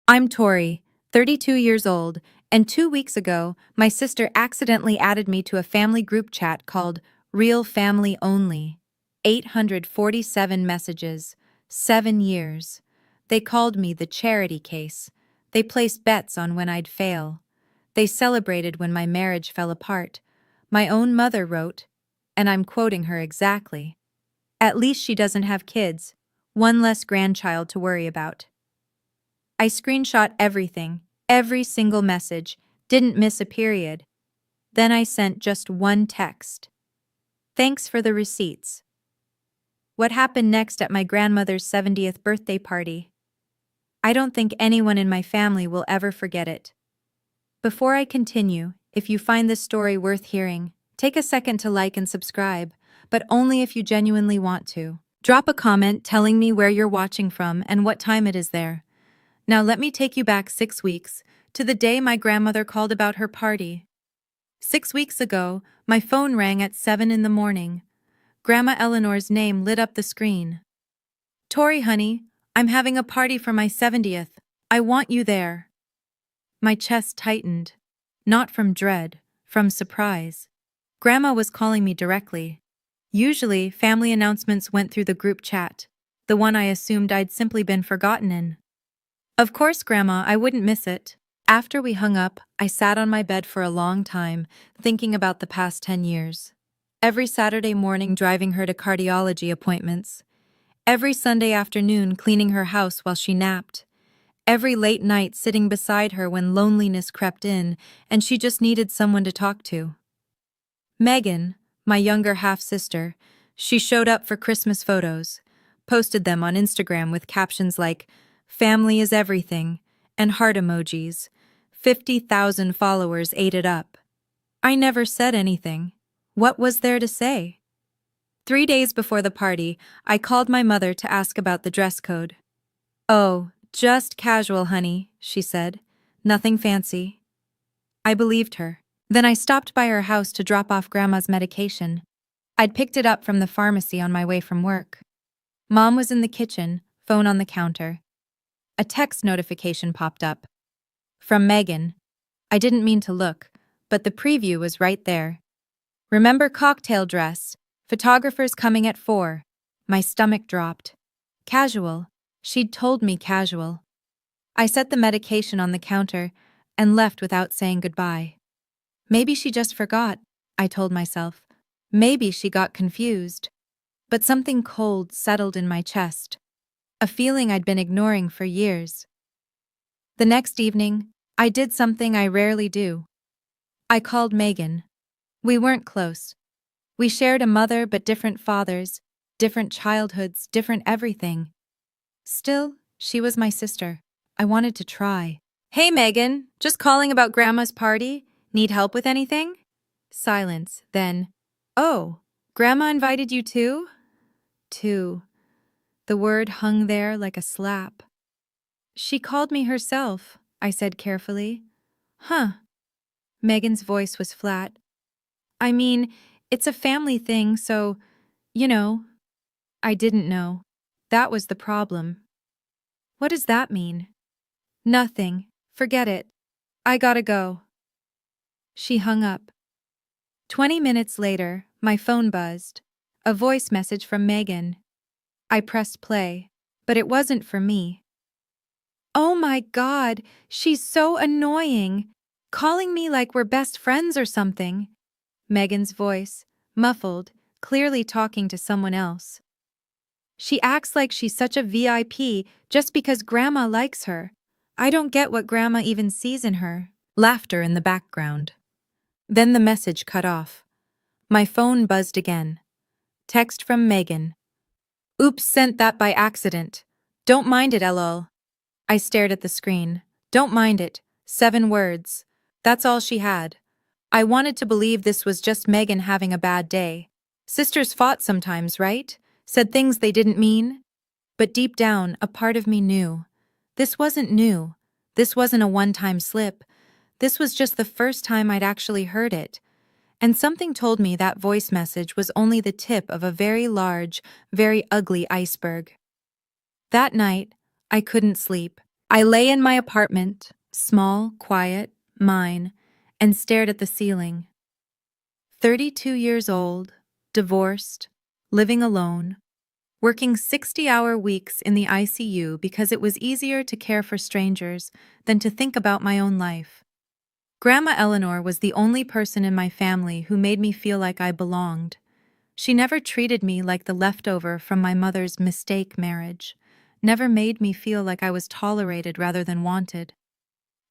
I'm Tori, 32 years old, and 2 weeks ago, my sister accidentally added me to a family group chat called Real Family Only. 847 messages, 7 years. They called me the charity case. They placed bets on when I'd fail. They celebrated when my marriage fell apart. My own mother wrote, and I'm quoting her exactly, "At least she doesn't have kids. One less grandchild to worry about." I screenshot everything, every single message, didn't miss a period. Then I sent just one text. "Thanks for the receipts." What happened next at my grandmother's 70th birthday party? I don't think anyone in my family will ever forget it. Before I continue, if you find this story worth hearing, take a second to like and subscribe, but only if you genuinely want to. Drop a comment telling me where you're watching from and what time it is there. Now let me take you back 6 weeks, to the day my grandmother called about her party. 6 weeks ago, my phone rang at 7 in the morning. Grandma Eleanor's name lit up the screen. "Tori, honey, I'm having a party for my 70th. I want you there." My chest tightened. Not from dread, from surprise. Grandma was calling me directly. Usually, family announcements went through the group chat, the one I assumed I'd simply been forgotten in. Of course, Grandma, I wouldn't miss it. After we hung up, I sat on my bed for a long time, thinking about the past 10 years. Every Saturday morning driving her to cardiology appointments. Every Sunday afternoon cleaning her house while she napped. Every late night sitting beside her when loneliness crept in and she just needed someone to talk to. Megan, my younger half-sister, she showed up for Christmas photos, posted them on Instagram with captions like, "Family is everything," and heart emojis. 50,000 followers ate it up. I never said anything. What was there to say? 3 days before the party, I called my mother to ask about the dress code. "Oh, just casual, honey," she said. "Nothing fancy." I believed her. Then I stopped by her house to drop off Grandma's medication. I'd picked it up from the pharmacy on my way from work. Mom was in the kitchen, phone on the counter. A text notification popped up. From Megan. I didn't mean to look, but the preview was right there. "Remember cocktail dress. Photographers coming at 4. My stomach dropped. Casual. She'd told me casual. I set the medication on the counter and left without saying goodbye. Maybe she just forgot, I told myself. Maybe she got confused. But something cold settled in my chest. A feeling I'd been ignoring for years. The next evening, I did something I rarely do. I called Megan. We weren't close. We shared a mother but different fathers, different childhoods, different everything. Still, she was my sister. I wanted to try. "Hey, Megan, just calling about Grandma's party. Need help with anything?" Silence, then, "Oh, Grandma invited you too?" Too. The word hung there like a slap. "She called me herself," I said carefully. "Huh." Megan's voice was flat. "I mean, it's a family thing, so, you know." I didn't know. That was the problem. "What does that mean?" "Nothing. Forget it. I gotta go." She hung up. 20 minutes later, my phone buzzed. A voice message from Megan. I pressed play, but it wasn't for me. "Oh my God, she's so annoying. Calling me like we're best friends or something." Megan's voice, muffled, clearly talking to someone else. "She acts like she's such a VIP just because Grandma likes her. I don't get what Grandma even sees in her." Laughter in the background. Then the message cut off. My phone buzzed again. Text from Megan. "Oops, sent that by accident. Don't mind it, lol." I stared at the screen. "Don't mind it." 7 words. That's all she had. I wanted to believe this was just Megan having a bad day. Sisters fought sometimes, right? Said things they didn't mean. But deep down, a part of me knew. This wasn't new. This wasn't a one-time slip. This was just the first time I'd actually heard it. And something told me that voice message was only the tip of a very large, very ugly iceberg. That night, I couldn't sleep. I lay in my apartment, small, quiet, mine, and stared at the ceiling. 32 years old, divorced, living alone, working 60-hour weeks in the ICU because it was easier to care for strangers than to think about my own life. Grandma Eleanor was the only person in my family who made me feel like I belonged. She never treated me like the leftover from my mother's mistake marriage, never made me feel like I was tolerated rather than wanted.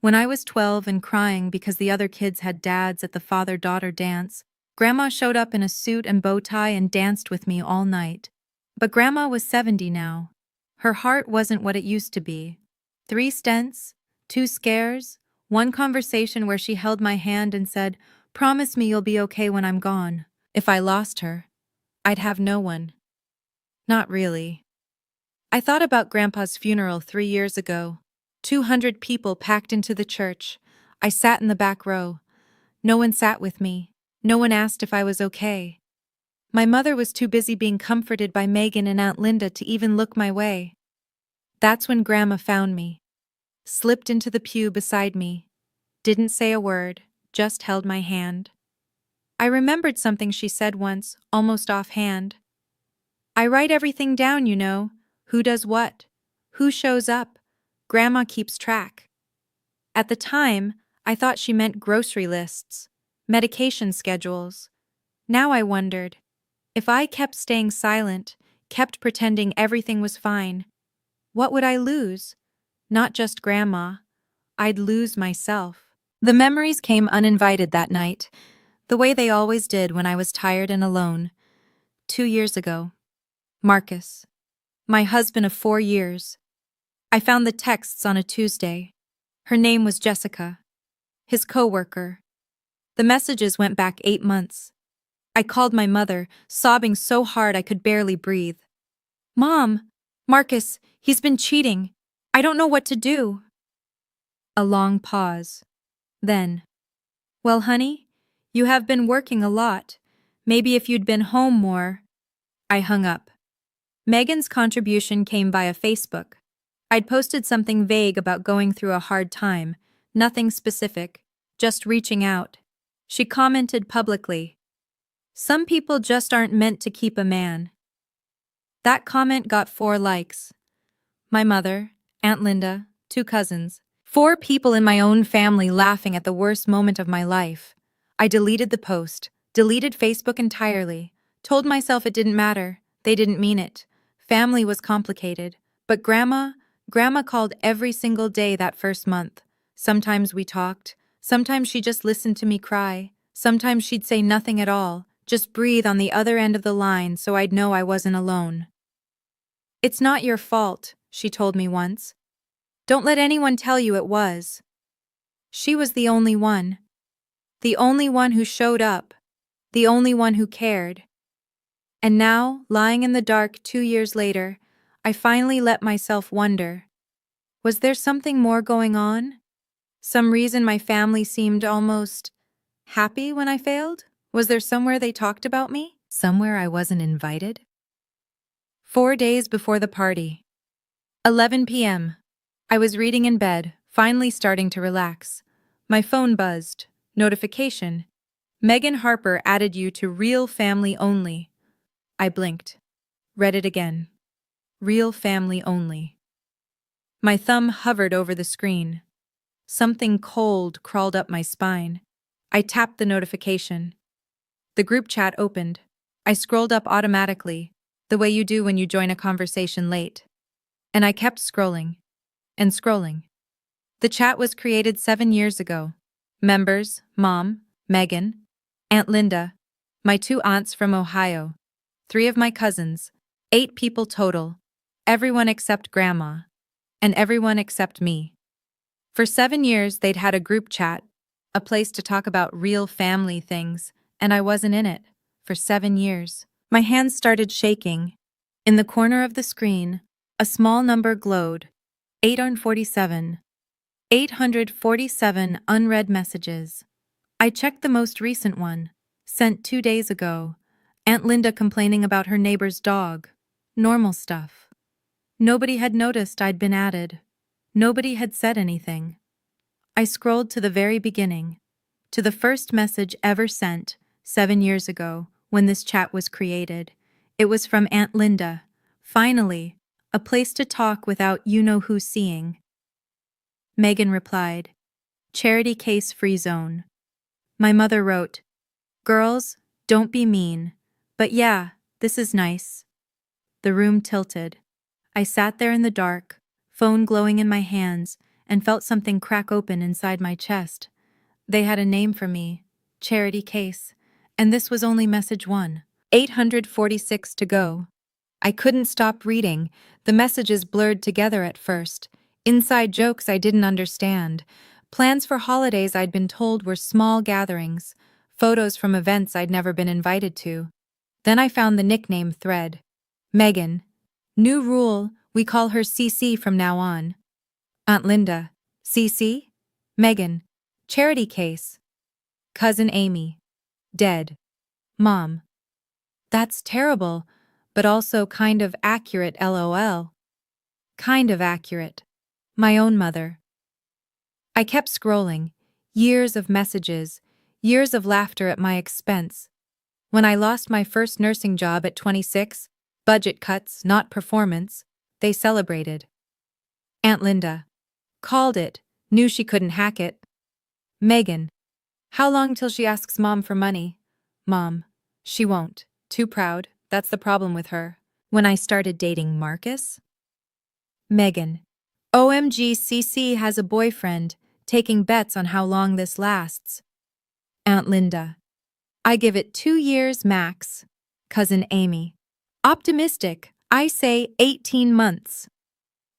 When I was 12 and crying because the other kids had dads at the father-daughter dance, Grandma showed up in a suit and bow tie and danced with me all night. But Grandma was 70 now. Her heart wasn't what it used to be. 3 stents, 2 scares, 1 conversation where she held my hand and said, "Promise me you'll be okay when I'm gone." If I lost her, I'd have no one. Not really. I thought about Grandpa's funeral 3 years ago. 200 people packed into the church. I sat in the back row. No one sat with me. No one asked if I was okay. My mother was too busy being comforted by Megan and Aunt Linda to even look my way. That's when Grandma found me. Slipped into the pew beside me. Didn't say a word, just held my hand. I remembered something she said once, almost offhand. "I write everything down, you know. Who does what? Who shows up? Grandma keeps track." At the time, I thought she meant grocery lists, medication schedules. Now I wondered, if I kept staying silent, kept pretending everything was fine, what would I lose? Not just Grandma. I'd lose myself. The memories came uninvited that night, the way they always did when I was tired and alone. 2 years ago. Marcus. My husband of 4 years. I found the texts on a Tuesday. Her name was Jessica. His co-worker. The messages went back 8 months. I called my mother, sobbing so hard I could barely breathe. "Mom, Marcus, he's been cheating. I don't know what to do." A long pause. Then, "Well, honey, you have been working a lot. Maybe if you'd been home more." I hung up. Megan's contribution came via Facebook. I'd posted something vague about going through a hard time, nothing specific, just reaching out. She commented publicly, "Some people just aren't meant to keep a man." That comment got 4 likes. My mother, Aunt Linda, 2 cousins, 4 people in my own family laughing at the worst moment of my life. I deleted the post, deleted Facebook entirely, told myself it didn't matter, they didn't mean it. Family was complicated, but Grandma called every single day that first month. Sometimes we talked, sometimes she just listened to me cry, sometimes she'd say nothing at all, just breathe on the other end of the line so I'd know I wasn't alone. "It's not your fault," she told me once. "Don't let anyone tell you it was." She was the only one. The only one who showed up. The only one who cared. And now, lying in the dark 2 years later, I finally let myself wonder, was there something more going on? Some reason my family seemed almost happy when I failed? Was there somewhere they talked about me? Somewhere I wasn't invited? 4 days before the party. 11 p.m. I was reading in bed, finally starting to relax. My phone buzzed. Notification. "Megan Harper added you to Real Family Only." I blinked. Read it again. Real Family Only. My thumb hovered over the screen. Something cold crawled up my spine. I tapped the notification. The group chat opened. I scrolled up automatically, the way you do when you join a conversation late. And I kept scrolling. And scrolling. The chat was created 7 years ago. Members, Mom, Megan, Aunt Linda, my 2 aunts from Ohio, 3 of my cousins, 8 people total, everyone except Grandma, and everyone except me. For 7 years, they'd had a group chat, a place to talk about real family things, and I wasn't in it. For 7 years. My hands started shaking. In the corner of the screen, a small number glowed. 847. 847 unread messages. I checked the most recent one, sent 2 days ago. Aunt Linda complaining about her neighbor's dog. Normal stuff. Nobody had noticed I'd been added. Nobody had said anything. I scrolled to the very beginning, to the first message ever sent, 7 years ago, when this chat was created. It was from Aunt Linda. Finally, a place to talk without you-know-who seeing. Megan replied, "Charity case free zone." My mother wrote, "Girls, don't be mean. But yeah, this is nice." The room tilted. I sat there in the dark, phone glowing in my hands, and felt something crack open inside my chest. They had a name for me, Charity Case, and this was only message 1. 846 to go. I couldn't stop reading. The messages blurred together at first. Inside jokes I didn't understand. Plans for holidays I'd been told were small gatherings. Photos from events I'd never been invited to. Then I found the nickname thread. Megan. New rule, we call her CC from now on. Aunt Linda. CC? Megan. Charity case. Cousin Amy. Dead. Mom. That's terrible, but also kind of accurate, LOL. Kind of accurate. My own mother. I kept scrolling. Years of messages. Years of laughter at my expense. When I lost my first nursing job at 26, budget cuts, not performance, they celebrated. Aunt Linda. Called it, knew she couldn't hack it. Megan. How long till she asks Mom for money? Mom. She won't. Too proud, that's the problem with her. When I started dating Marcus? Megan. OMG, CC has a boyfriend, taking bets on how long this lasts. Aunt Linda. I give it 2 years max. Cousin Amy. Optimistic, I say 18 months.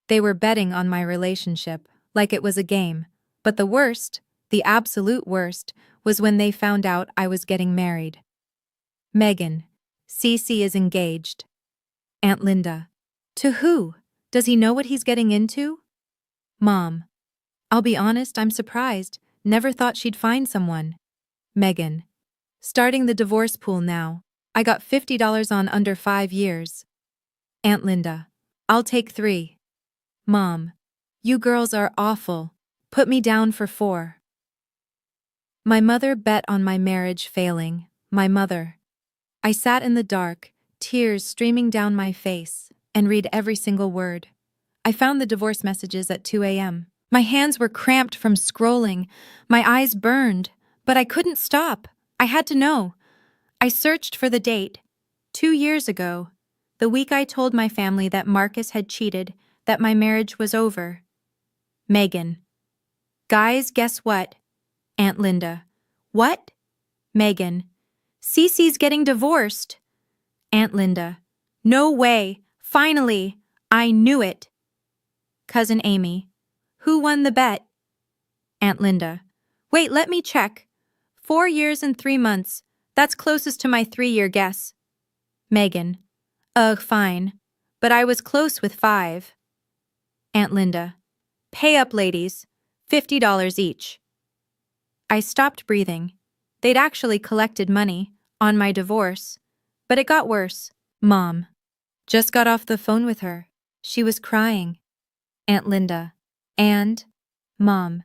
They were betting on my relationship, like it was a game. But the worst, the absolute worst, was when they found out I was getting married. Megan. CC is engaged. Aunt Linda. To who? Does he know what he's getting into? Mom. I'll be honest, I'm surprised. Never thought she'd find someone. Megan. Starting the divorce pool now. I got $50 on under 5 years. Aunt Linda. I'll take 3. Mom. You girls are awful. Put me down for 4. My mother bet on my marriage failing. My mother. I sat in the dark, tears streaming down my face, and read every single word. I found the divorce messages at 2 a.m. My hands were cramped from scrolling. My eyes burned, but I couldn't stop. I had to know. I searched for the date. 2 years ago. The week I told my family that Marcus had cheated, that my marriage was over. Megan. Guys, guess what? Aunt Linda. What? Megan. Cece's getting divorced. Aunt Linda. No way. Finally. I knew it. Cousin Amy. Who won the bet? Aunt Linda. Wait, let me check. 4 years and 3 months. That's closest to my 3-year guess. Megan. Ugh, fine. But I was close with 5. Aunt Linda. Pay up, ladies. $50 each. I stopped breathing. They'd actually collected money on my divorce. But it got worse. Mom. Just got off the phone with her. She was crying. Aunt Linda. And? Mom.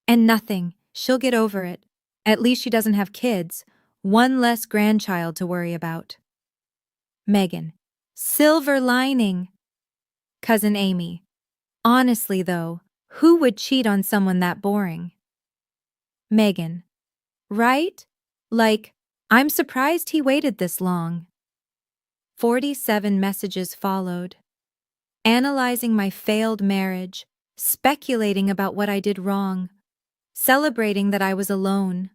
And nothing. She'll get over it. At least she doesn't have kids. One less grandchild to worry about. Megan. Silver lining. Cousin Amy. Honestly, though, who would cheat on someone that boring? Megan. Right? Like, I'm surprised he waited this long. 47 messages followed. Analyzing my failed marriage, speculating about what I did wrong, celebrating that I was alone.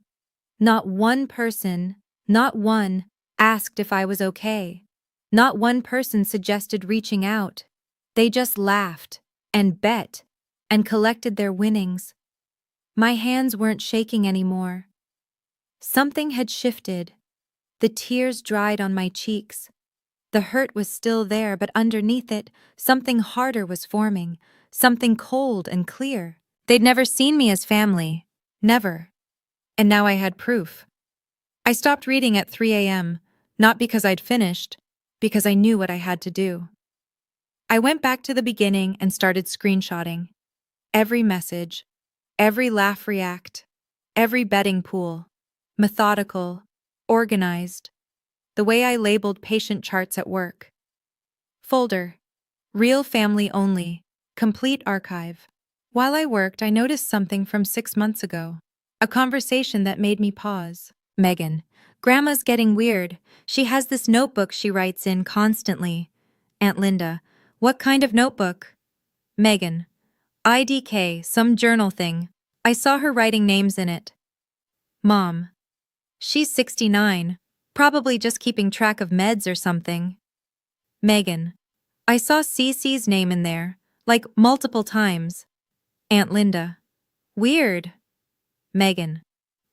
Not one person, not one, asked if I was okay. Not one person suggested reaching out. They just laughed and bet and collected their winnings. My hands weren't shaking anymore. Something had shifted. The tears dried on my cheeks. The hurt was still there, but underneath it, something harder was forming, something cold and clear. They'd never seen me as family. Never. And now I had proof. I stopped reading at 3 a.m., not because I'd finished, because I knew what I had to do. I went back to the beginning and started screenshotting. Every message, every laugh react, every betting pool. Methodical, organized, the way I labeled patient charts at work. Folder, real family only, complete archive. While I worked, I noticed something from 6 months ago. A conversation that made me pause. Megan, Grandma's getting weird. She has this notebook she writes in constantly. Aunt Linda, what kind of notebook? Megan, IDK, some journal thing. I saw her writing names in it. Mom, she's 69, probably just keeping track of meds or something. Megan, I saw Cece's name in there, like multiple times. Aunt Linda, weird. Megan,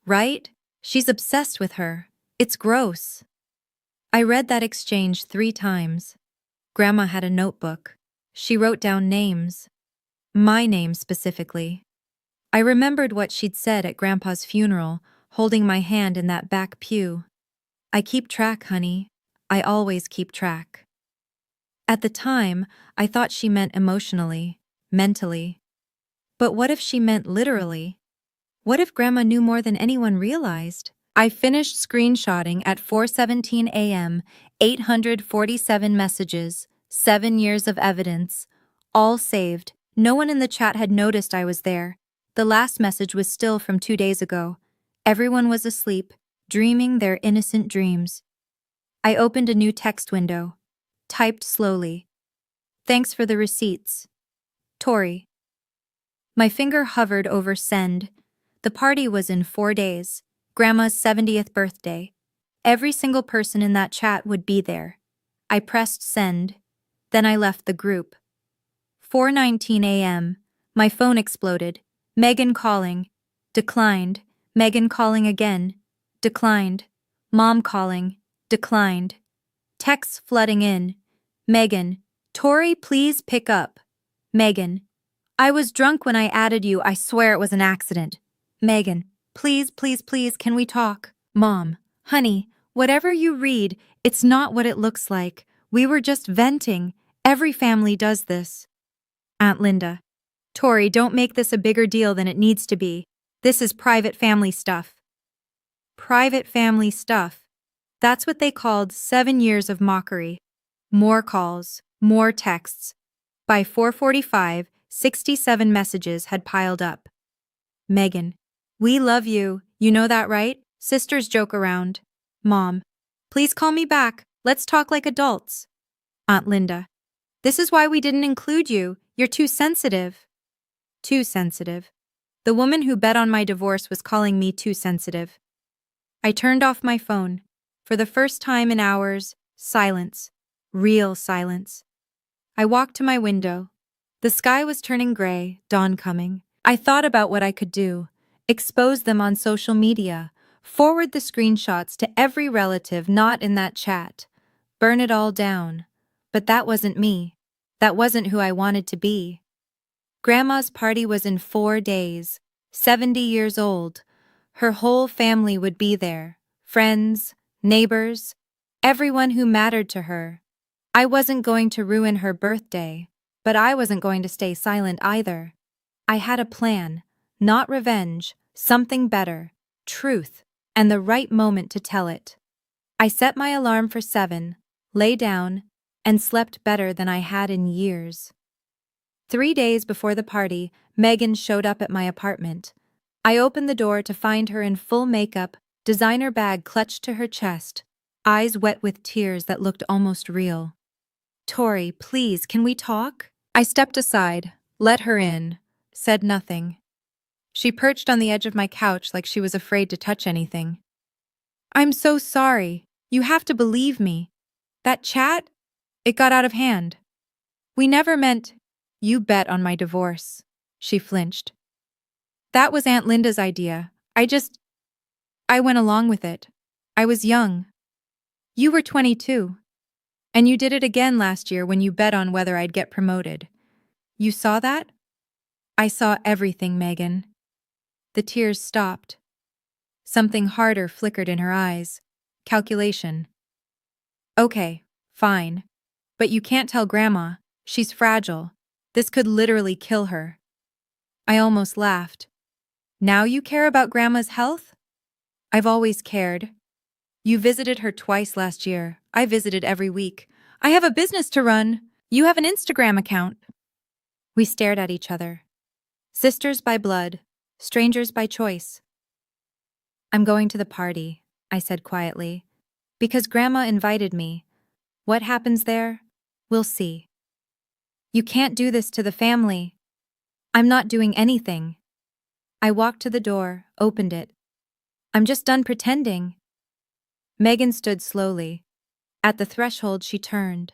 right? She's obsessed with her. It's gross. I read that exchange 3 times. Grandma had a notebook. She wrote down names. My name specifically. I remembered what she'd said at Grandpa's funeral, holding my hand in that back pew. I keep track, honey. I always keep track. At the time, I thought she meant emotionally, mentally. But what if she meant literally? What if Grandma knew more than anyone realized? I finished screenshotting at 4:17 a.m., 847 messages, 7 years of evidence, all saved. No one in the chat had noticed I was there. The last message was still from 2 days ago. Everyone was asleep, dreaming their innocent dreams. I opened a new text window. Typed slowly. Thanks for the receipts. Tori. My finger hovered over send. The party was in 4 days. Grandma's 70th birthday. Every single person in that chat would be there. I pressed send. Then I left the group. 4:19 a.m. My phone exploded. Megan calling. Declined. Megan calling again. Declined. Mom calling. Declined. Texts flooding in. Megan, Tori, please pick up. Megan, I was drunk when I added you. I swear it was an accident. Megan, please, please, please, can we talk? Mom, honey, whatever you read, it's not what it looks like. We were just venting. Every family does this. Aunt Linda, Tori, don't make this a bigger deal than it needs to be. This is private family stuff. Private family stuff. That's what they called 7 years of mockery. More calls, more texts. By 4:45, 67 messages had piled up. Megan, we love you, you know that, right? Sisters joke around. Mom, please call me back. Let's talk like adults. Aunt Linda, this is why we didn't include you. You're too sensitive. Too sensitive. The woman who bet on my divorce was calling me too sensitive. I turned off my phone. For the first time in hours, silence. Real silence. I walked to my window. The sky was turning gray, dawn coming. I thought about what I could do. Expose them on social media. Forward the screenshots to every relative not in that chat. Burn it all down. But that wasn't me. That wasn't who I wanted to be. Grandma's party was in 4 days. 70 years old. Her whole family would be there. Friends, neighbors, everyone who mattered to her. I wasn't going to ruin her birthday, but I wasn't going to stay silent either. I had a plan, not revenge, something better, truth, and the right moment to tell it. I set my alarm for 7, lay down, and slept better than I had in years. 3 days before the party, Megan showed up at my apartment. I opened the door to find her in full makeup, designer bag clutched to her chest, eyes wet with tears that looked almost real. Tori, please, can we talk? I stepped aside, let her in, said nothing. She perched on the edge of my couch like she was afraid to touch anything. I'm so sorry. You have to believe me. That chat? It got out of hand. We never meant... You bet on my divorce. She flinched. That was Aunt Linda's idea. I went along with it. I was young. You were 22. And you did it again last year when you bet on whether I'd get promoted. You saw that? I saw everything, Megan. The tears stopped. Something harder flickered in her eyes. Calculation. Okay, fine. But you can't tell Grandma. She's fragile. This could literally kill her. I almost laughed. Now you care about Grandma's health? I've always cared. You visited her twice last year. I visited every week. I have a business to run. You have an Instagram account. We stared at each other. Sisters by blood, strangers by choice. I'm going to the party, I said quietly. Because Grandma invited me. What happens there? We'll see. You can't do this to the family. I'm not doing anything. I walked to the door, opened it. I'm just done pretending. Megan stood slowly. At the threshold, she turned.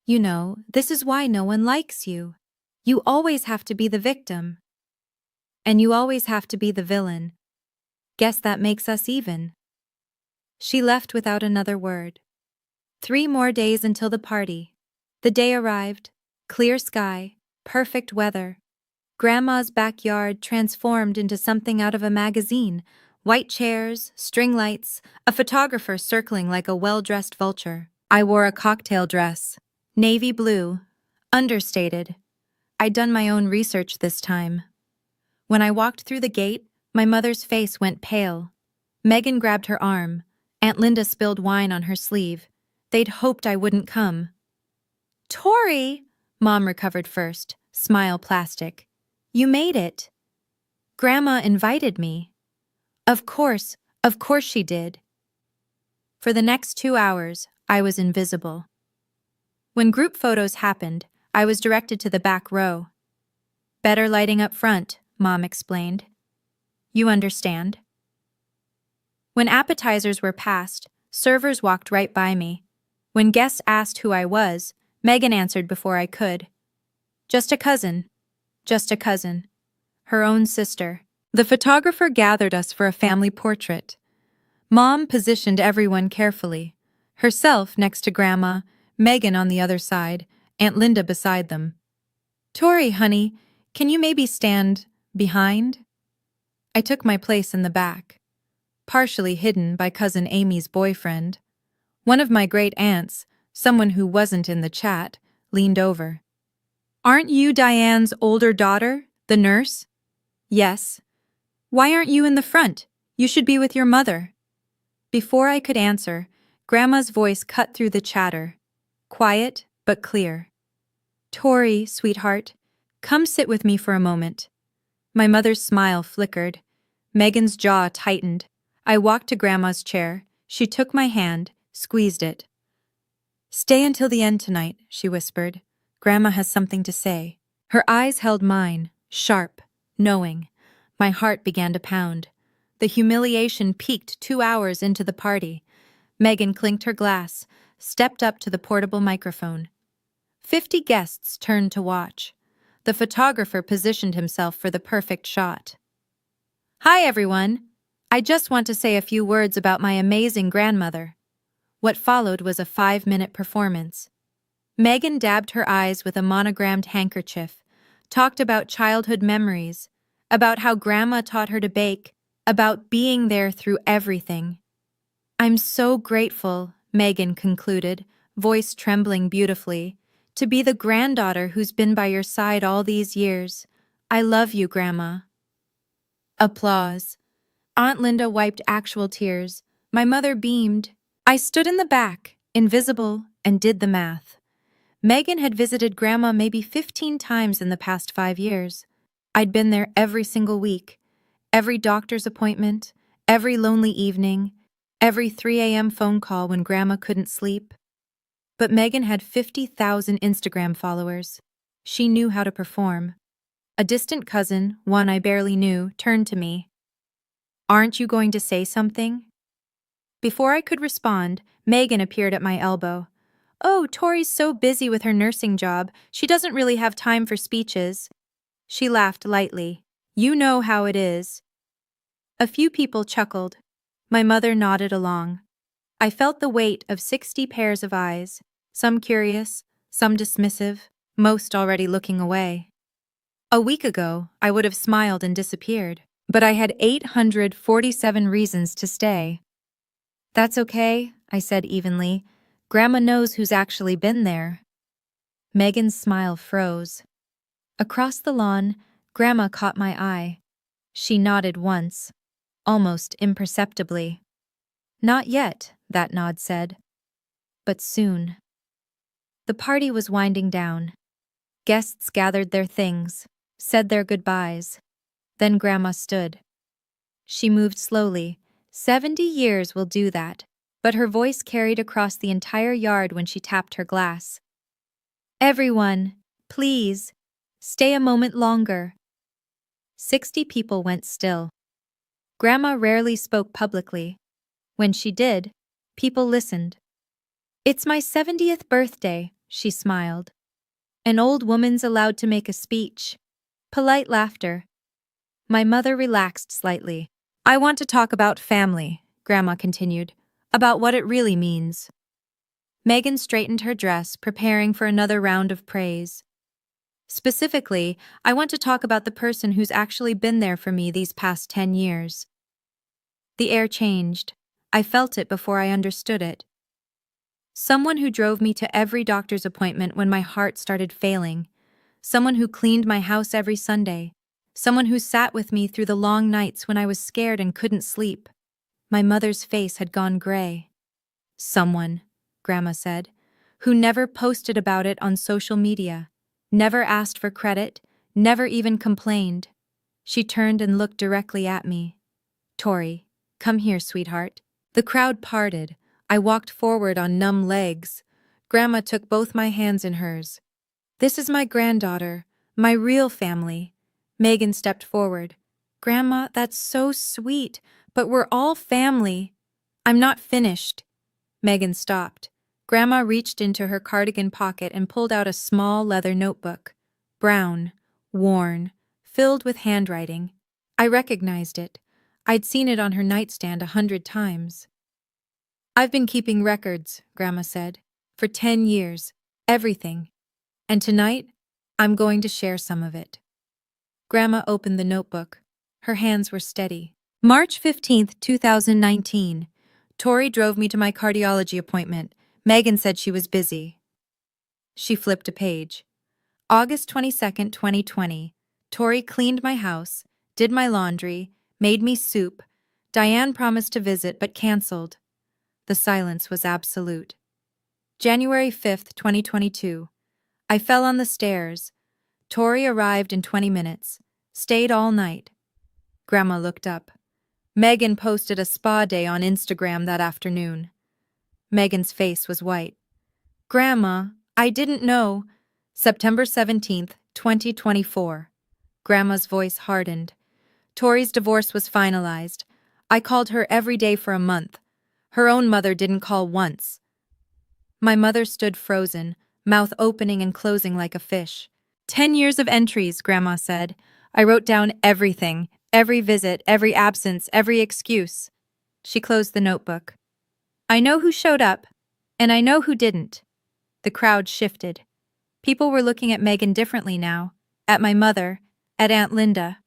You know, this is why no one likes you. You always have to be the victim. And you always have to be the villain. Guess that makes us even. She left without another word. 3 more days until the party. The day arrived. Clear sky, perfect weather. Grandma's backyard transformed into something out of a magazine. White chairs, string lights, a photographer circling like a well-dressed vulture. I wore a cocktail dress. Navy blue. Understated. I'd done my own research this time. When I walked through the gate, my mother's face went pale. Megan grabbed her arm. Aunt Linda spilled wine on her sleeve. They'd hoped I wouldn't come. Tori! Mom recovered first, smile plastic. You made it. Grandma invited me. Of course she did. For the next 2 hours, I was invisible. When group photos happened, I was directed to the back row. Better lighting up front, Mom explained. You understand? When appetizers were passed, servers walked right by me. When guests asked who I was, Megan answered before I could. Just a cousin. Just a cousin. Her own sister. The photographer gathered us for a family portrait. Mom positioned everyone carefully. Herself next to Grandma, Megan on the other side, Aunt Linda beside them. Tori, honey, can you maybe stand behind? I took my place in the back, partially hidden by Cousin Amy's boyfriend. One of my great aunts, someone who wasn't in the chat, leaned over. Aren't you Diane's older daughter, the nurse? Yes. Why aren't you in the front? You should be with your mother. Before I could answer, Grandma's voice cut through the chatter. Quiet, but clear. Tori, sweetheart, come sit with me for a moment. My mother's smile flickered. Megan's jaw tightened. I walked to Grandma's chair. She took my hand, squeezed it. Stay until the end tonight, she whispered. Grandma has something to say. Her eyes held mine, sharp, knowing. My heart began to pound. The humiliation peaked 2 hours into the party. Megan clinked her glass, stepped up to the portable microphone. 50 guests turned to watch. The photographer positioned himself for the perfect shot. Hi, everyone. I just want to say a few words about my amazing grandmother. What followed was a 5-minute performance. Megan dabbed her eyes with a monogrammed handkerchief, talked about childhood memories, about how Grandma taught her to bake, about being there through everything. I'm so grateful, Megan concluded, voice trembling beautifully, to be the granddaughter who's been by your side all these years. I love you, Grandma. Applause. Aunt Linda wiped actual tears. My mother beamed. I stood in the back, invisible, and did the math. Megan had visited Grandma maybe 15 times in the past 5 years. I'd been there every single week, every doctor's appointment, every lonely evening, every 3 a.m. phone call when Grandma couldn't sleep. But Megan had 50,000 Instagram followers. She knew how to perform. A distant cousin, one I barely knew, turned to me. Aren't you going to say something? Before I could respond, Megan appeared at my elbow. Oh, Tori's so busy with her nursing job, she doesn't really have time for speeches. She laughed lightly. You know how it is. A few people chuckled. My mother nodded along. I felt the weight of 60 pairs of eyes, some curious, some dismissive, most already looking away. A week ago, I would have smiled and disappeared, but I had 847 reasons to stay. That's okay, I said evenly. Grandma knows who's actually been there. Megan's smile froze. Across the lawn, Grandma caught my eye. She nodded once, almost imperceptibly. Not yet, that nod said. But soon. The party was winding down. Guests gathered their things, said their goodbyes. Then Grandma stood. She moved slowly. 70 years will do that. But her voice carried across the entire yard when she tapped her glass. Everyone, please, stay a moment longer. 60 people went still. Grandma rarely spoke publicly. When she did, people listened. It's my 70th birthday, she smiled. An old woman's allowed to make a speech. Polite laughter. My mother relaxed slightly. I want to talk about family, Grandma continued, about what it really means. Megan straightened her dress, preparing for another round of praise. Specifically, I want to talk about the person who's actually been there for me these past 10 years. The air changed. I felt it before I understood it. Someone who drove me to every doctor's appointment when my heart started failing. Someone who cleaned my house every Sunday. Someone who sat with me through the long nights when I was scared and couldn't sleep. My mother's face had gone gray. Someone, Grandma said, who never posted about it on social media, never asked for credit, never even complained. She turned and looked directly at me. Tori, come here, sweetheart. The crowd parted. I walked forward on numb legs. Grandma took both my hands in hers. This is my granddaughter, my real family. Megan stepped forward. Grandma, that's so sweet, but we're all family. I'm not finished. Megan stopped. Grandma reached into her cardigan pocket and pulled out a small leather notebook. Brown, worn, filled with handwriting. I recognized it. I'd seen it on her nightstand 100 times. I've been keeping records, Grandma said, for 10 years. Everything. And tonight, I'm going to share some of it. Grandma opened the notebook. Her hands were steady. March 15th, 2019. Tori drove me to my cardiology appointment. Megan said she was busy. She flipped a page. August 22nd, 2020. Tori cleaned my house, did my laundry, made me soup. Diane promised to visit but canceled. The silence was absolute. January 5th, 2022. I fell on the stairs. Tori arrived in 20 minutes. Stayed all night. Grandma looked up. Megan posted a spa day on Instagram that afternoon. Megan's face was white. Grandma, I didn't know. September 17th, 2024. Grandma's voice hardened. Tori's divorce was finalized. I called her every day for a month. Her own mother didn't call once. My mother stood frozen, mouth opening and closing like a fish. 10 years of entries, Grandma said. I wrote down everything, every visit, every absence, every excuse. She closed the notebook. I know who showed up, and I know who didn't. The crowd shifted. People were looking at Megan differently now, at my mother, at Aunt Linda.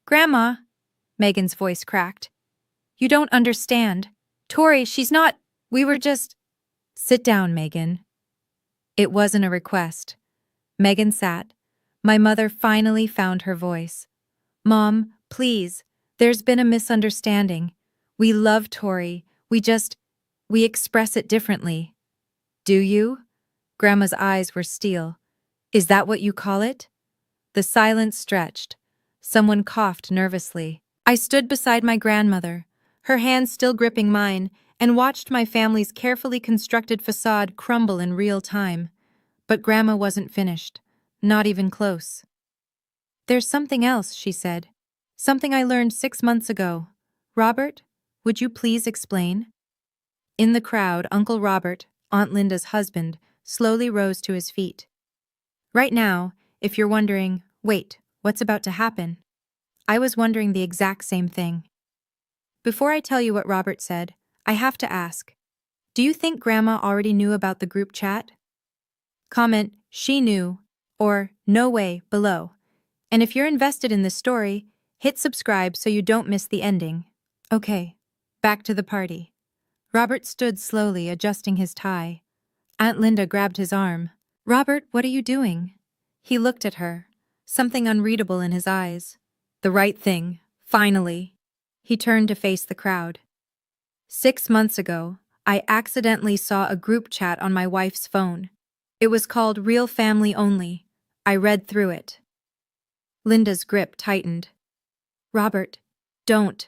Grandma, Megan's voice cracked. You don't understand. Tori, she's not. We were just. Sit down, Megan. It wasn't a request. Megan sat. My mother finally found her voice. Mom, please, there's been a misunderstanding. We love Tori. We express it differently. Do you? Grandma's eyes were steel. Is that what you call it? The silence stretched. Someone coughed nervously. I stood beside my grandmother, her hand still gripping mine, and watched my family's carefully constructed facade crumble in real time. But Grandma wasn't finished. Not even close. There's something else, she said. Something I learned 6 months ago. Robert, would you please explain? In the crowd, Uncle Robert, Aunt Linda's husband, slowly rose to his feet. Right now, if you're wondering, wait, what's about to happen? I was wondering the exact same thing. Before I tell you what Robert said, I have to ask, do you think Grandma already knew about the group chat? Comment, she knew, or no way, below. And if you're invested in this story, hit subscribe so you don't miss the ending. Okay, back to the party. Robert stood slowly, adjusting his tie. Aunt Linda grabbed his arm. Robert, what are you doing? He looked at her. something unreadable in his eyes. The right thing, finally. He turned to face the crowd. 6 months ago, I accidentally saw a group chat on my wife's phone. It was called Real Family Only. I read through it. Linda's grip tightened. Robert, don't.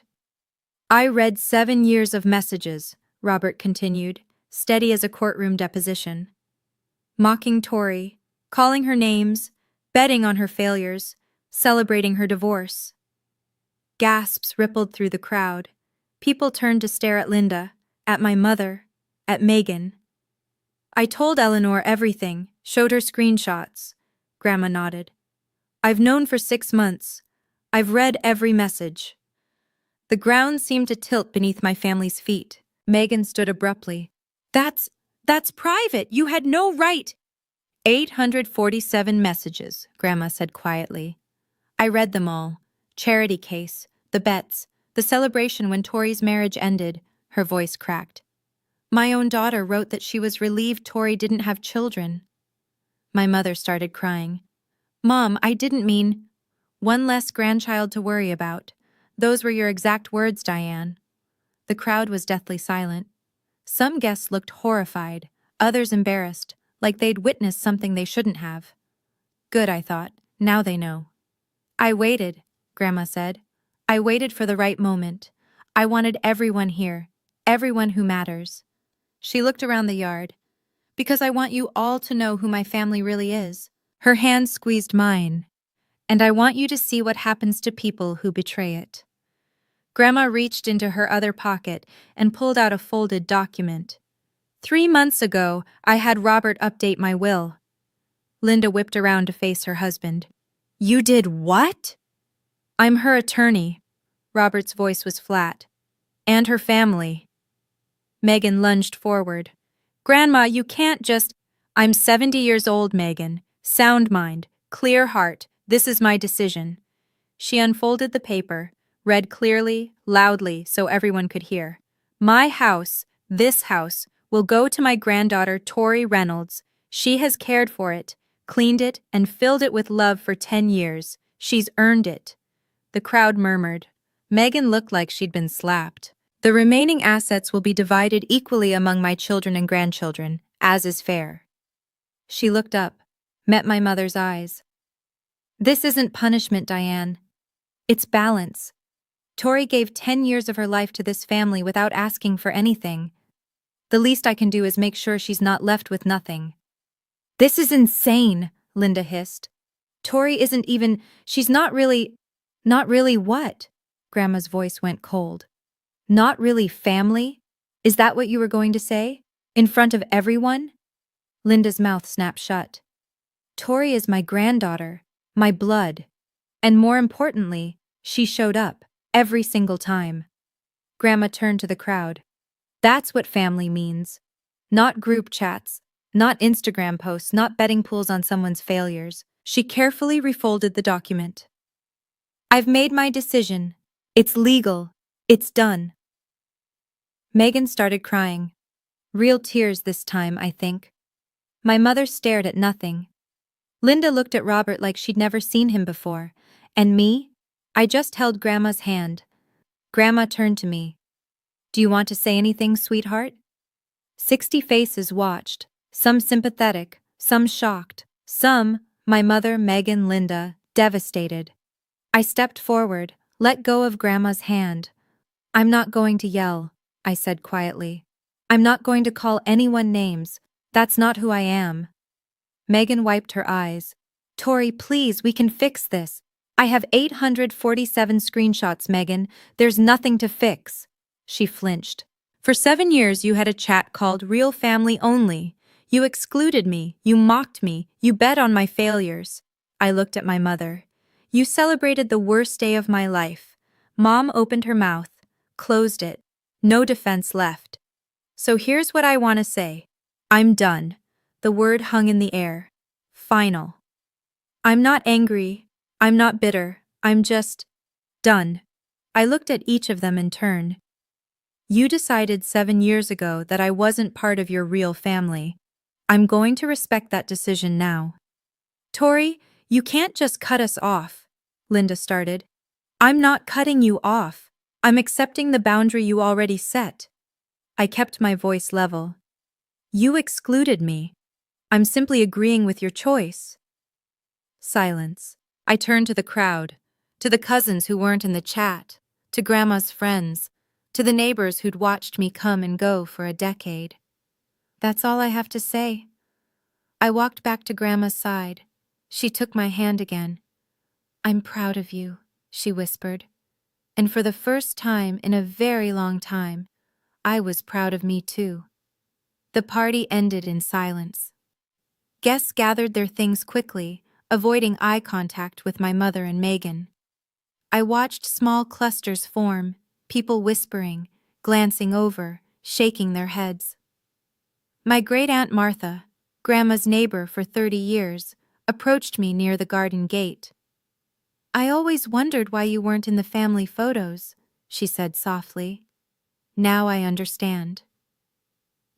I read 7 years of messages, Robert continued, steady as a courtroom deposition. Mocking Tori, calling her names, betting on her failures, celebrating her divorce. Gasps rippled through the crowd. People turned to stare at Linda, at my mother, at Megan. I told Eleanor everything, showed her screenshots. Grandma nodded. I've known for 6 months. I've read every message. The ground seemed to tilt beneath my family's feet. Megan stood abruptly. That's private. You had no right. 847 messages, Grandma said quietly. I read them all. Charity case, the bets, the celebration when Tori's marriage ended. Her voice cracked. My own daughter wrote that she was relieved Tori didn't have children. My mother started crying. Mom, I didn't mean... One less grandchild to worry about. Those were your exact words, Diane. The crowd was deathly silent. Some guests looked horrified, others embarrassed, like they'd witnessed something they shouldn't have. Good, I thought. Now they know. I waited, Grandma said. I waited for the right moment. I wanted everyone here, everyone who matters. She looked around the yard. Because I want you all to know who my family really is. Her hand squeezed mine. And I want you to see what happens to people who betray it. Grandma reached into her other pocket and pulled out a folded document. 3 months ago, I had Robert update my will. Linda whipped around to face her husband. You did what? I'm her attorney. Robert's voice was flat. And her family. Megan lunged forward. Grandma, you can't just... I'm 70 years old, Megan. Sound mind, clear heart. This is my decision. She unfolded the paper, read clearly, loudly, so everyone could hear. My house, this house, will go to my granddaughter, Tori Reynolds. She has cared for it, cleaned it, and filled it with love for 10 years. She's earned it. The crowd murmured. Megan looked like she'd been slapped. The remaining assets will be divided equally among my children and grandchildren, as is fair. She looked up, met my mother's eyes. This isn't punishment, Diane. It's balance. Tori gave 10 years of her life to this family without asking for anything. The least I can do is make sure she's not left with nothing. This is insane, Linda hissed. Tori isn't even... She's not really... Not really what? Grandma's voice went cold. Not really family? Is that what you were going to say? In front of everyone? Linda's mouth snapped shut. Tori is my granddaughter, my blood. And more importantly, she showed up, every single time. Grandma turned to the crowd. That's what family means. Not group chats, not Instagram posts, not betting pools on someone's failures. She carefully refolded the document. I've made my decision. It's legal. It's done. Megan started crying. Real tears this time, I think. My mother stared at nothing. Linda looked at Robert like she'd never seen him before. And me? I just held Grandma's hand. Grandma turned to me. Do you want to say anything, sweetheart? 60 faces watched, some sympathetic, some shocked, some, my mother, Megan, Linda, devastated. I stepped forward, let go of Grandma's hand. I'm not going to yell, I said quietly. I'm not going to call anyone names. That's not who I am. Megan wiped her eyes. Tori, please, we can fix this. I have 847 screenshots, Megan. There's nothing to fix. She flinched. For 7 years you had a chat called Real Family Only. You excluded me, you mocked me, you bet on my failures. I looked at my mother. You celebrated the worst day of my life. Mom opened her mouth, closed it. No defense left. So here's what I want to say. I'm done. The word hung in the air. Final. I'm not angry. I'm not bitter. I'm just done. I looked at each of them in turn. You decided 7 years ago that I wasn't part of your real family. I'm going to respect that decision now. Tori, You can't just cut us off, Linda started. I'm not cutting you off. I'm accepting the boundary you already set. I kept my voice level. You excluded me. I'm simply agreeing with your choice. Silence. I turned to the crowd, to the cousins who weren't in the chat, to Grandma's friends, to the neighbors who'd watched me come and go for a decade. That's all I have to say. I walked back to Grandma's side. She took my hand again. I'm proud of you, she whispered. And for the first time in a very long time, I was proud of me too. The party ended in silence. Guests gathered their things quickly, avoiding eye contact with my mother and Megan. I watched small clusters form, people whispering, glancing over, shaking their heads. My great-aunt Martha, Grandma's neighbor for 30 years, approached me near the garden gate. I always wondered why you weren't in the family photos, she said softly. Now I understand.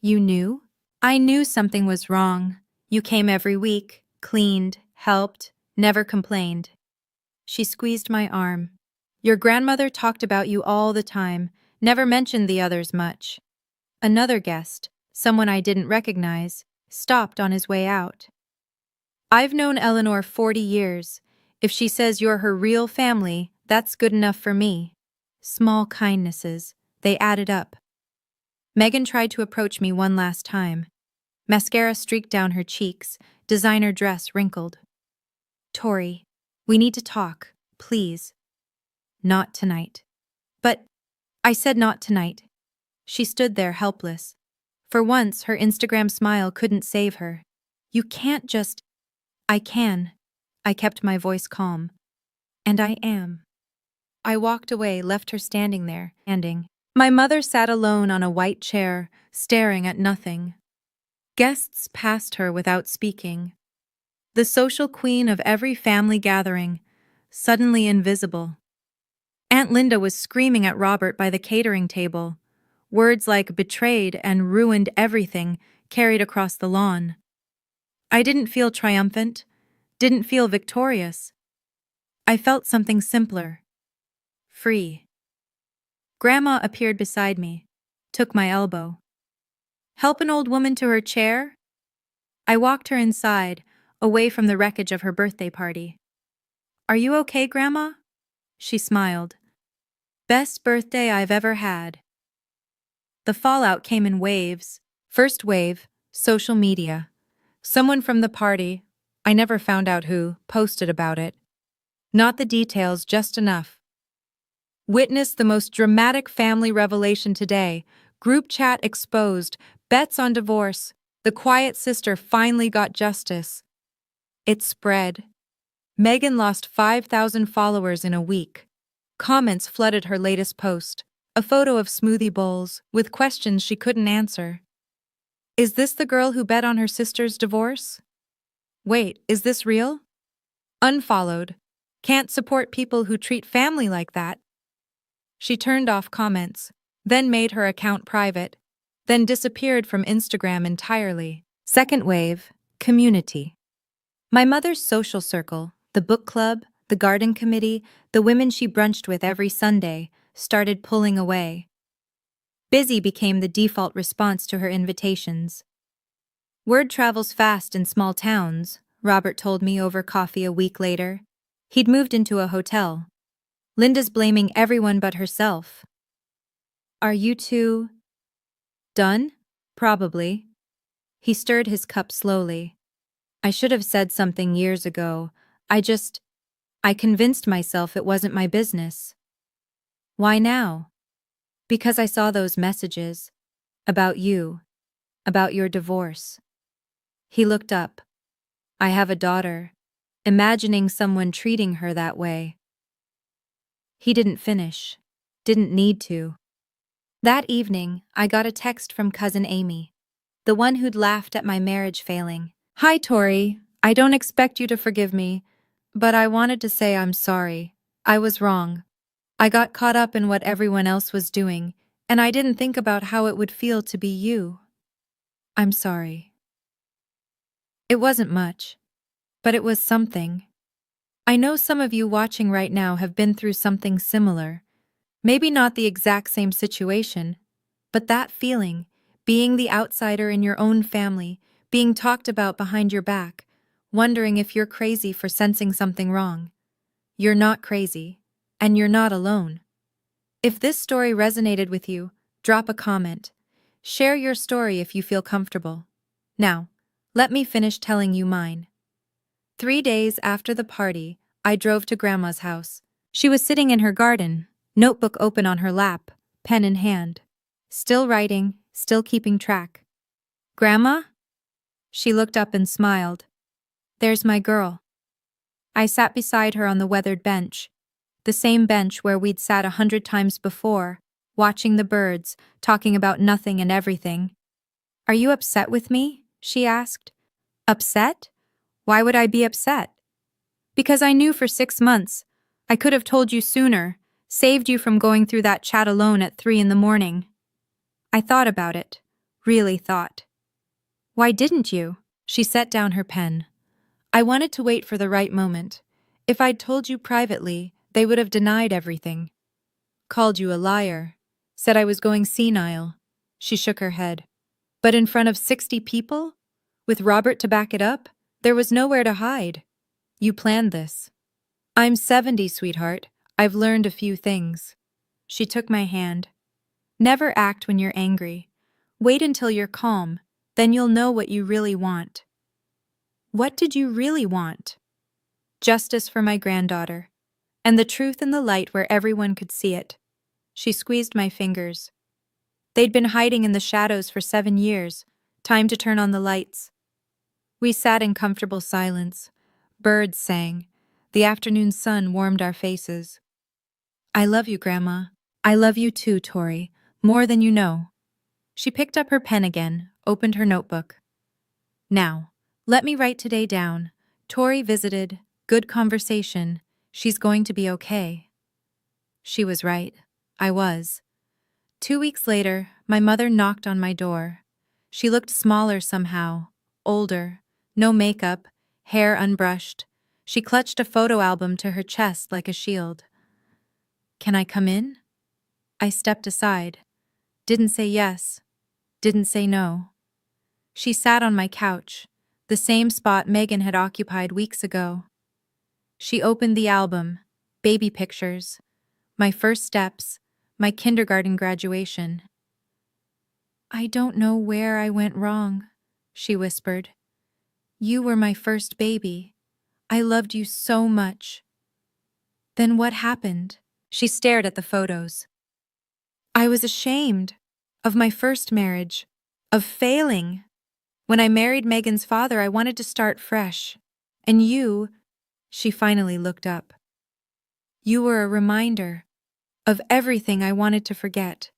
You knew? I knew something was wrong. You came every week, cleaned, helped, never complained. She squeezed my arm. Your grandmother talked about you all the time, never mentioned the others much. Another guest, someone I didn't recognize, stopped on his way out. I've known Eleanor 40 years. If she says you're her real family, that's good enough for me. Small kindnesses, they added up. Megan tried to approach me one last time. Mascara streaked down her cheeks, designer dress wrinkled. Tori, we need to talk, please. Not tonight. But I said not tonight. She stood there helpless. For once, her Instagram smile couldn't save her. You can't just... I can. I kept my voice calm. And I am. I walked away, left her standing there, standing. My mother sat alone on a white chair, staring at nothing. Guests passed her without speaking. The social queen of every family gathering, suddenly invisible. Aunt Linda was screaming at Robert by the catering table. Words like betrayed and ruined everything carried across the lawn. I didn't feel triumphant, didn't feel victorious. I felt something simpler. Free. Grandma appeared beside me, took my elbow. Help an old woman to her chair? I walked her inside, away from the wreckage of her birthday party. Are you okay, Grandma? She smiled. Best birthday I've ever had. The fallout came in waves. First wave, social media. Someone from the party, I never found out who, posted about it. Not the details, just enough. Witness the most dramatic family revelation today. Group chat exposed, bets on divorce. The quiet sister finally got justice. It spread. Megan lost 5,000 followers in a week. Comments flooded her latest post. A photo of smoothie bowls, with questions she couldn't answer. Is this the girl who bet on her sister's divorce? Wait, is this real? Unfollowed. Can't support people who treat family like that. She turned off comments, then made her account private, then disappeared from Instagram entirely. Second wave, community. My mother's social circle, the book club, the garden committee, the women she brunched with every Sunday, started pulling away. Busy became the default response to her invitations. Word travels fast in small towns, Robert told me over coffee a week later. He'd moved into a hotel. Linda's blaming everyone but herself. Are you two... done? Probably. He stirred his cup slowly. I should have said something years ago. I convinced myself it wasn't my business. Why now? Because I saw those messages. About you. About your divorce. He looked up. I have a daughter. Imagining someone treating her that way. He didn't finish. Didn't need to. That evening, I got a text from cousin Amy, the one who'd laughed at my marriage failing. Hi, Tori. I don't expect you to forgive me, but I wanted to say I'm sorry. I was wrong. I got caught up in what everyone else was doing, and I didn't think about how it would feel to be you. I'm sorry. It wasn't much, but it was something. I know some of you watching right now have been through something similar. Maybe not the exact same situation, but that feeling, being the outsider in your own family, being talked about behind your back, wondering if you're crazy for sensing something wrong. You're not crazy, and you're not alone. If this story resonated with you, drop a comment. Share your story if you feel comfortable. Now, let me finish telling you mine. 3 days after the party, I drove to Grandma's house. She was sitting in her garden, notebook open on her lap, pen in hand. Still writing, still keeping track. "Grandma?" She looked up and smiled. "There's my girl." I sat beside her on the weathered bench, the same bench where we'd sat 100 times before, watching the birds, talking about nothing and everything. "Are you upset with me?" she asked. "Upset? Why would I be upset?" "Because I knew for 6 months. I could have told you sooner, saved you from going through that chat alone at 3 in the morning. I thought about it. Really thought." "Why didn't you?" She set down her pen. "I wanted to wait for the right moment. If I'd told you privately, they would have denied everything. Called you a liar. Said I was going senile." She shook her head. "But in front of 60 people? With Robert to back it up? There was nowhere to hide. You planned this." "I'm 70, sweetheart. I've learned a few things." She took my hand. "Never act when you're angry. Wait until you're calm, then you'll know what you really want." What did you really want? Justice for my granddaughter, and the truth in the light where everyone could see it. She squeezed my fingers. They'd been hiding in the shadows for 7 years. Time to turn on the lights. We sat in comfortable silence. Birds sang. The afternoon sun warmed our faces. "I love you, Grandma. I love you too, Tori, more than you know." She picked up her pen again, opened her notebook. "Now, let me write today down. Tori visited, good conversation. She's going to be okay." She was right. I was. 2 weeks later, my mother knocked on my door. She looked smaller somehow, older, no makeup, hair unbrushed. She clutched a photo album to her chest like a shield. "Can I come in?" I stepped aside. Didn't say yes. Didn't say no. She sat on my couch, the same spot Megan had occupied weeks ago. She opened the album, baby pictures, my first steps, my kindergarten graduation. "I don't know where I went wrong," she whispered. "You were my first baby. I loved you so much." "Then what happened?" She stared at the photos. "I was ashamed of my first marriage, of failing. When I married Megan's father, I wanted to start fresh. And you," she finally looked up, "you were a reminder of everything I wanted to forget."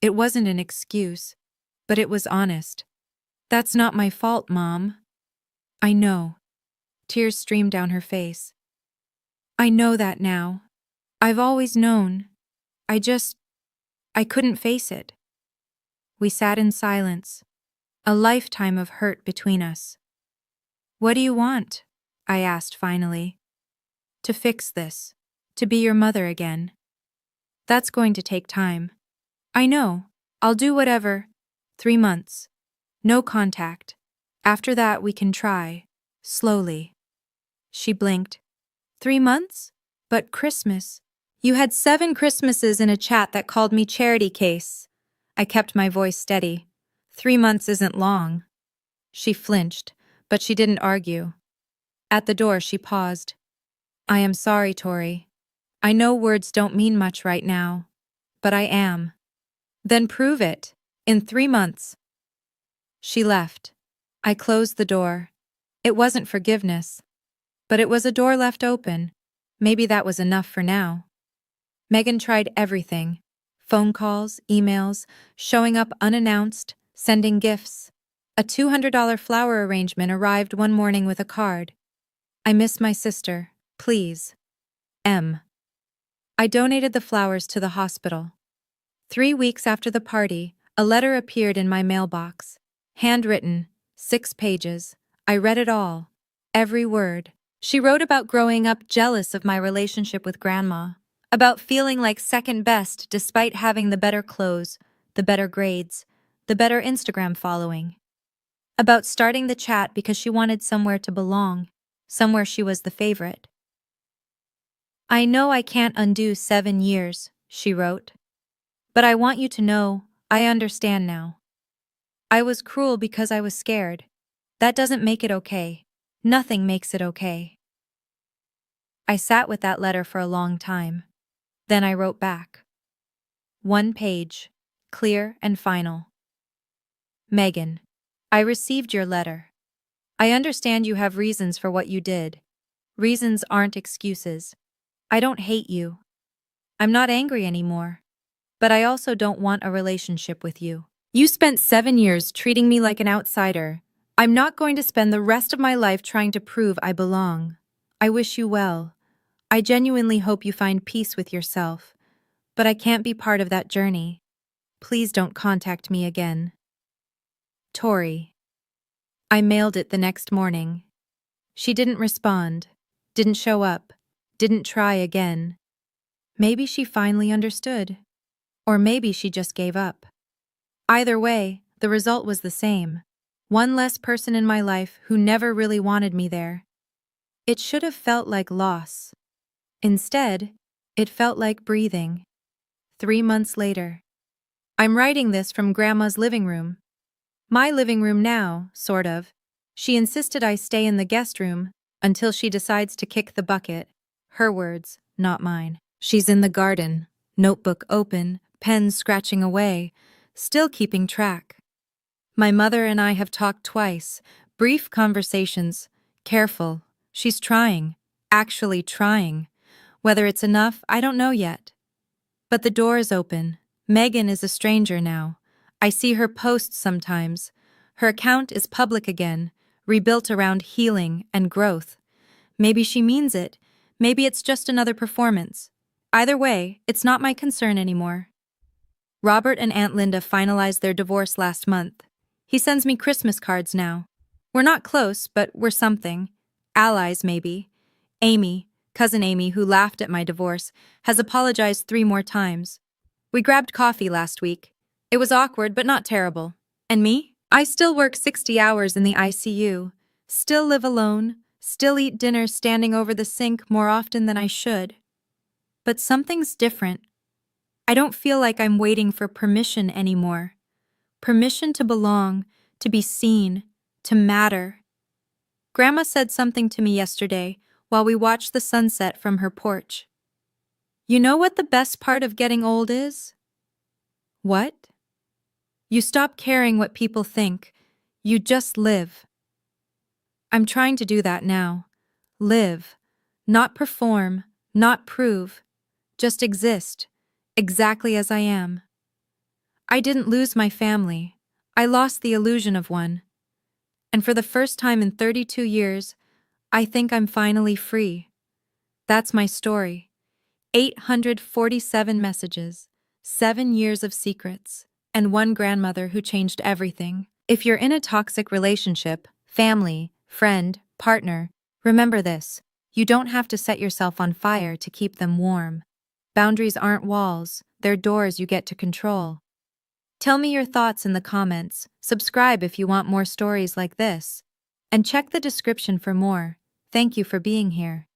It wasn't an excuse, but it was honest. "That's not my fault, Mom." "I know." Tears streamed down her face. "I know that now. I've always known. I couldn't face it." We sat in silence, a lifetime of hurt between us. "What do you want?" I asked finally. "To fix this. To be your mother again." "That's going to take time." "I know. I'll do whatever." 3 months. No contact. After that we can try. Slowly. She blinked. 3 months? But Christmas. You had 7 Christmases in a chat that called me charity case. I kept my voice steady. 3 months isn't long. She flinched, but she didn't argue. At the door she paused. "I am sorry, Tori. I know words don't mean much right now, but I am." "Then prove it. In 3 months." She left. I closed the door. It wasn't forgiveness, but it was a door left open. Maybe that was enough for now. Megan tried everything. Phone calls, emails, showing up unannounced, sending gifts. A $200 flower arrangement arrived one morning with a card. "I miss my sister. Please. M." I donated the flowers to the hospital. 3 weeks after the party, a letter appeared in my mailbox. Handwritten, 6 pages. I read it all. Every word. She wrote about growing up jealous of my relationship with Grandma, about feeling like second best despite having the better clothes, the better grades, the better Instagram following, about starting the chat because she wanted somewhere to belong, somewhere she was the favorite. I know I can't undo 7 years, she wrote. But I want you to know, I understand now. I was cruel because I was scared. That doesn't make it okay. Nothing makes it okay. I sat with that letter for a long time. Then I wrote back. 1 page, clear and final. Megan, I received your letter. I understand you have reasons for what you did. Reasons aren't excuses. I don't hate you. I'm not angry anymore. But I also don't want a relationship with you. You spent 7 years treating me like an outsider. I'm not going to spend the rest of my life trying to prove I belong. I wish you well. I genuinely hope you find peace with yourself. But I can't be part of that journey. Please don't contact me again. Tori. I mailed it the next morning. She didn't respond, didn't show up, didn't try again. Maybe she finally understood. Or maybe she just gave up. Either way, the result was the same. One less person in my life who never really wanted me there. It should have felt like loss. Instead, it felt like breathing. 3 months later. I'm writing this from Grandma's living room. My living room now, sort of. She insisted I stay in the guest room until she decides to kick the bucket. Her words, not mine. She's in the garden, notebook open, pen scratching away, still keeping track. My mother and I have talked twice, brief conversations, careful. She's trying, actually trying. Whether it's enough, I don't know yet. But the door is open. Megan is a stranger now. I see her posts sometimes. Her account is public again, rebuilt around healing and growth. Maybe she means it. Maybe it's just another performance. Either way, it's not my concern anymore. Robert and Aunt Linda finalized their divorce last month. He sends me Christmas cards now. We're not close, but we're something. Allies, maybe. Amy, cousin Amy, who laughed at my divorce, has apologized 3 more times. We grabbed coffee last week. It was awkward, but not terrible. And me? I still work 60 hours in the ICU. Still live alone. Still eat dinner standing over the sink more often than I should. But something's different. I don't feel like I'm waiting for permission anymore. Permission to belong, to be seen, to matter. Grandma said something to me yesterday while we watched the sunset from her porch. You know what the best part of getting old is? What? You stop caring what people think. You just live. I'm trying to do that now. Live. Not perform, not prove. Just exist, exactly as I am. I didn't lose my family. I lost the illusion of one. And for the first time in 32 years, I think I'm finally free. That's my story. 847 messages, 7 years of secrets, and one grandmother who changed everything. If you're in a toxic relationship, family, friend, partner, remember this. You don't have to set yourself on fire to keep them warm. Boundaries aren't walls, they're doors you get to control. Tell me your thoughts in the comments, subscribe if you want more stories like this, and check the description for more. Thank you for being here.